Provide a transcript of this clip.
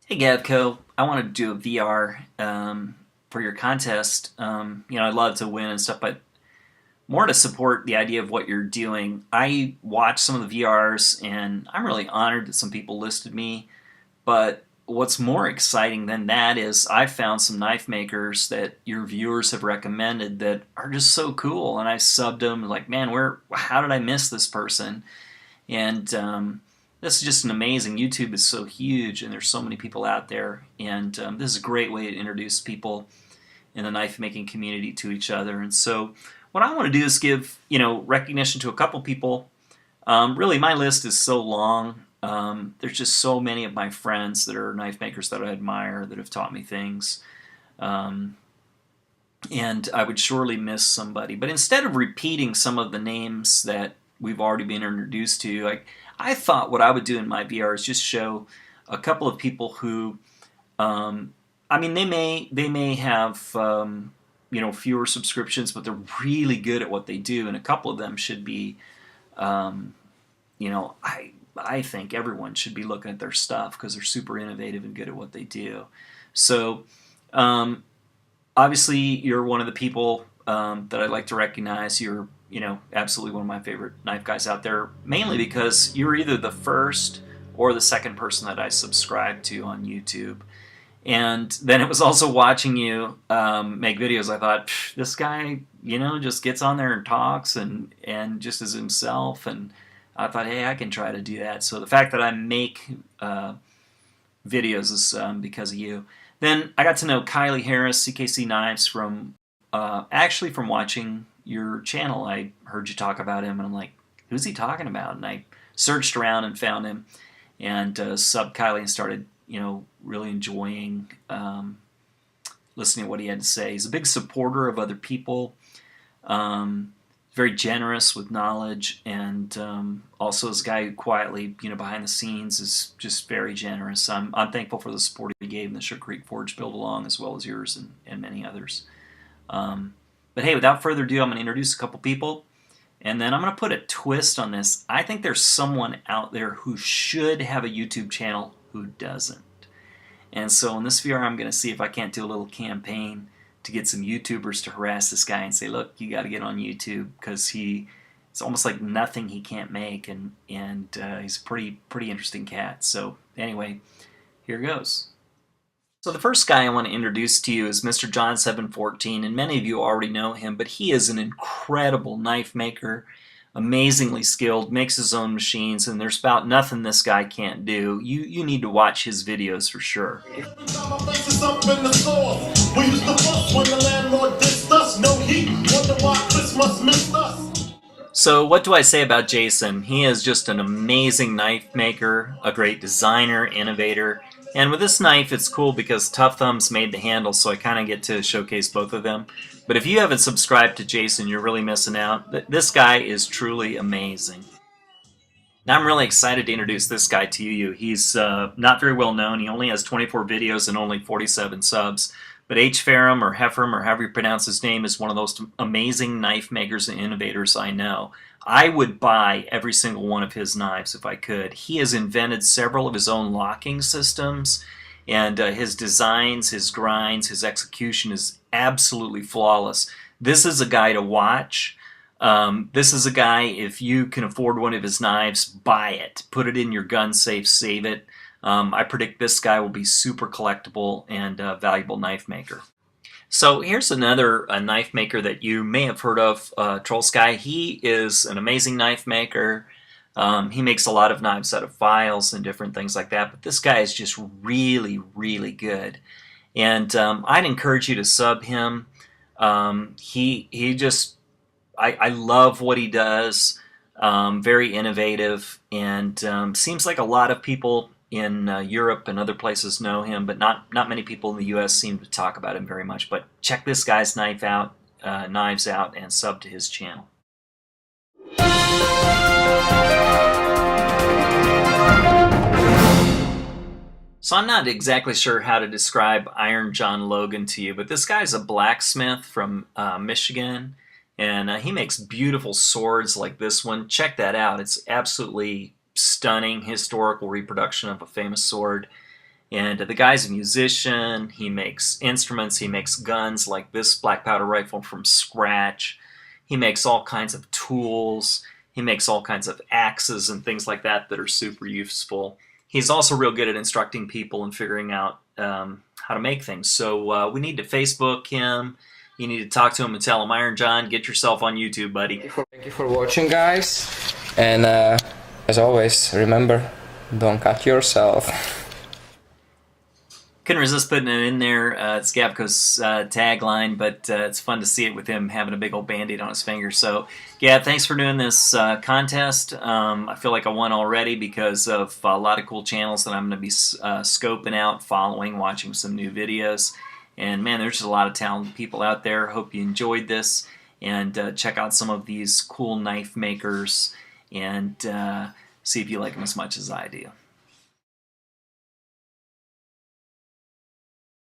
Hey Gavco, I want to do a VR for your contest. I'd love to win and stuff, but more to support the idea of what you're doing. I watched some of the VRs and I'm really honored that some people listed me. But what's more exciting than that is I found some knife makers that your viewers have recommended that are just so cool, and I subbed them like, man, how did I miss this person? And this is just an amazing. YouTube is so huge, and there's so many people out there, and this is a great way to introduce people in the knife making community to each other. And so, what I want to do is give recognition to a couple people. Really, my list is so long. There's just so many of my friends that are knife makers that I admire that have taught me things. And I would surely miss somebody. But instead of repeating some of the names that we've already been introduced to, I thought what I would do in my VR is just show a couple of people who, they may have fewer subscriptions, but they're really good at what they do, and a couple of them should be, um, I think everyone should be looking at their stuff because they're super innovative and good at what they do. So. Obviously, you're one of the people that I'd like to recognize. You're, absolutely one of my favorite knife guys out there, mainly because you're either the first or the second person that I subscribed to on YouTube. And then it was also watching you make videos. I thought, this guy, just gets on there and talks and just is himself. And I thought, hey, I can try to do that. So the fact that I make videos is because of you. Then I got to know Kylie Harris, CKC Knives, from watching your channel. I heard you talk about him, and I'm like, who's he talking about? And I searched around and found him, and subbed Kylie and started, really enjoying listening to what he had to say. He's a big supporter of other people. Very generous with knowledge, and also is a guy who quietly, behind the scenes is just very generous. I'm thankful for the support he gave in the Sugar Creek Forge build along, as well as yours and many others. But hey, without further ado, I'm going to introduce a couple people, and then I'm going to put a twist on this. I think there's someone out there who should have a YouTube channel who doesn't. And so in this VR, I'm going to see if I can't do a little campaign to get some YouTubers to harass this guy and say, look, you got to get on YouTube, because it's almost like nothing he can't make, and he's a pretty interesting cat. So anyway, here goes. So the first guy I want to introduce to you is Mr. John 714, and many of you already know him, but he is an incredible knife maker, amazingly skilled, makes his own machines, and there's about nothing this guy can't do. You need to watch his videos for sure. So what do I say about Jason? He is just an amazing knife maker, a great designer, innovator, and with this knife it's cool because Tough Thumbs made the handle, so I kind of get to showcase both of them. But if you haven't subscribed to Jason, you're really missing out. This guy is truly amazing. Now I'm really excited to introduce this guy to you. He's not very well known. He only has 24 videos and only 47 subs. But Fareham, or Heffram, or however you pronounce his name, is one of those amazing knife makers and innovators I know. I would buy every single one of his knives if I could. He has invented several of his own locking systems, and his designs, his grinds, his execution is absolutely flawless. This is a guy to watch. This is a guy, if you can afford one of his knives, buy it. Put it in your gun safe, save it. I predict this guy will be super collectible and valuable knife maker. So here's another knife maker that you may have heard of, Trollsky. He is an amazing knife maker. He makes a lot of knives out of files and different things like that, but this guy is just really, really good. And I'd encourage you to sub him. He just, I love what he does. Very innovative, and seems like a lot of people in Europe and other places know him, but not many people in the U.S. seem to talk about him very much. But check this guy's knives out, and sub to his channel. So I'm not exactly sure how to describe Iron John Logan to you, but this guy's a blacksmith from Michigan, and he makes beautiful swords like this one. Check that out. It's absolutely stunning historical reproduction of a famous sword. And the guy's a musician. He makes instruments. He makes guns like this black powder rifle from scratch. He makes all kinds of tools. He makes all kinds of axes and things like that that are super useful. He's also real good at instructing people and figuring out how to make things. So we need to Facebook him. You need to talk to him and tell him, Iron John, get yourself on YouTube, buddy. Thank you for watching, guys. And as always, remember, don't cut yourself. Couldn't resist putting it in there. It's Gavco's tagline, but it's fun to see it with him having a big old band-aid on his finger. So, Gav, thanks for doing this contest. I feel like I won already because of a lot of cool channels that I'm going to be scoping out, following, watching some new videos. And, man, there's just a lot of talented people out there. Hope you enjoyed this. And check out some of these cool knife makers and see if you like them as much as I do.